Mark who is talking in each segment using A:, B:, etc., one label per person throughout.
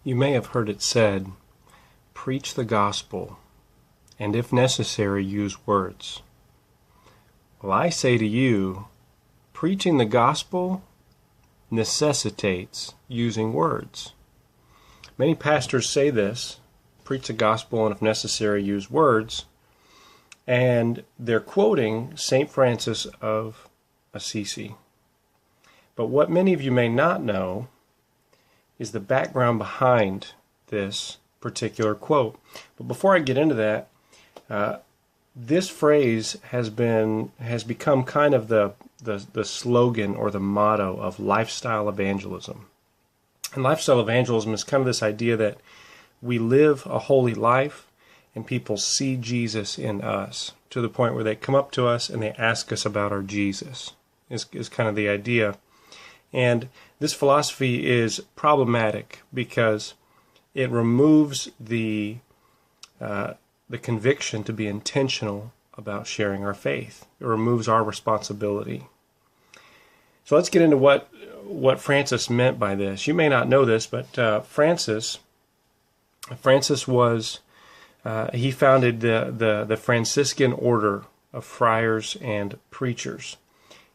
A: You may have heard it said, preach the gospel, and if necessary, use words. Well, I say to you, preaching the gospel necessitates using words. Many pastors say this, preach the gospel, and if necessary, use words, and they're quoting St. Francis of Assisi. But what many of you may not know is the background behind this particular quote. But before I get into that, this phrase has become kind of the slogan or the motto of lifestyle evangelism. And lifestyle evangelism is kind of this idea that we live a holy life and people see Jesus in us to the point where they come up to us and they ask us about our Jesus, is kind of the idea. And this philosophy is problematic because it removes the conviction to be intentional about sharing our faith. It removes our responsibility. So let's get into what Francis meant by this. You may not know this, but Francis was he founded the Franciscan order of friars and preachers.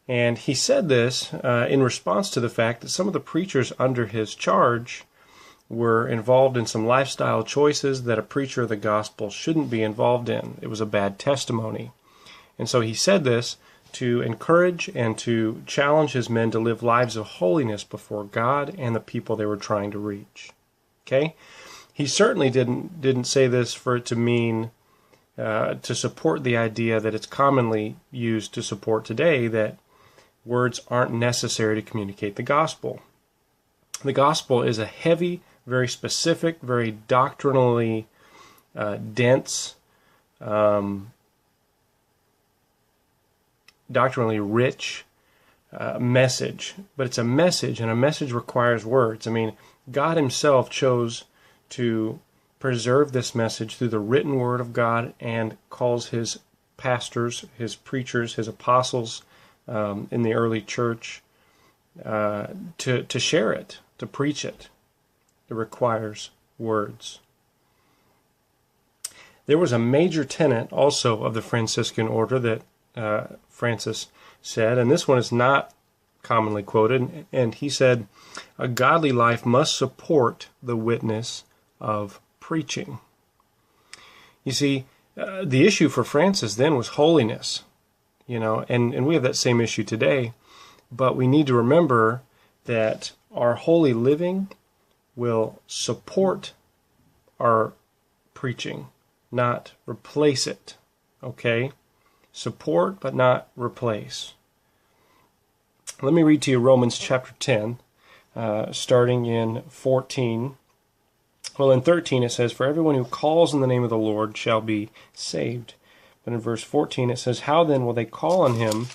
A: And he said this in response to the fact that some of the preachers under his charge were involved in some lifestyle choices that a preacher of the gospel shouldn't be involved in. It was a bad testimony. And so he said this to encourage and to challenge his men to live lives of holiness before God and the people they were trying to reach. Okay? He certainly didn't say this for it to mean to support the idea that it's commonly used to support today, that words aren't necessary to communicate the gospel. The gospel is a heavy, very specific, very doctrinally dense, doctrinally rich message. But it's a message, and a message requires words. I mean, God himself chose to preserve this message through the written word of God and calls his pastors, his preachers, his apostles in the early church to share it, to preach it. It requires words. There was a major tenet also of the Franciscan order that Francis said, and this one is not commonly quoted, and he said, a godly life must support the witness of preaching. You see, the issue for Francis then was holiness, and we have that same issue today, but we need to remember that our holy living will support our preaching, not replace it, okay? Support, but not replace. Let me read to you Romans chapter 10, starting in 14. Well, in 13 it says, for everyone who calls on the name of the Lord shall be saved. But in verse 14 it says, how then will they call on him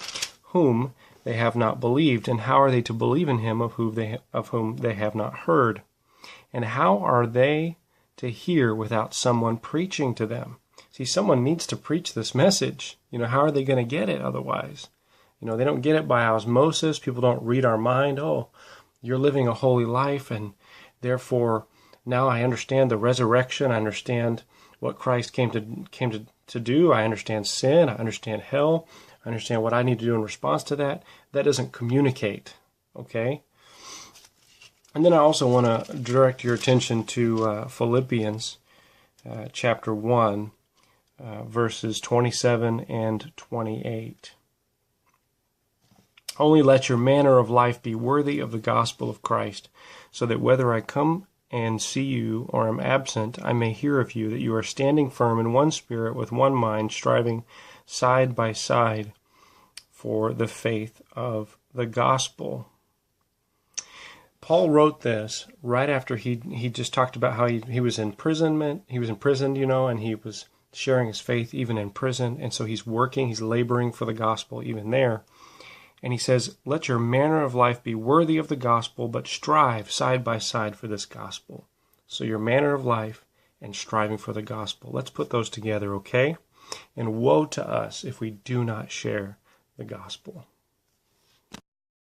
A: whom they have not believed? And how are they to believe in him of whom they have not heard? And how are they to hear without someone preaching to them? See, someone needs to preach this message. How are they going to get it otherwise? They don't get it by osmosis. People don't read our mind. Oh, you're living a holy life, and therefore now I understand the resurrection. I understand what Christ came to do. I understand sin. I understand hell. I understand what I need to do in response to that. That doesn't communicate, okay? And then I also want to direct your attention to Philippians chapter 1, verses 27 and 28. Only let your manner of life be worthy of the gospel of Christ, so that whether I come and see you or am absent, I may hear of you that you are standing firm in one spirit with one mind, striving side by side for the faith of the gospel. Paul wrote this right after he just talked about how he was imprisonment. He was imprisoned, and he was sharing his faith even in prison. And so he's working, he's laboring for the gospel even there. And he says, let your manner of life be worthy of the gospel, but strive side by side for this gospel. So your manner of life and striving for the gospel. Let's put those together, okay? And woe to us if we do not share the gospel.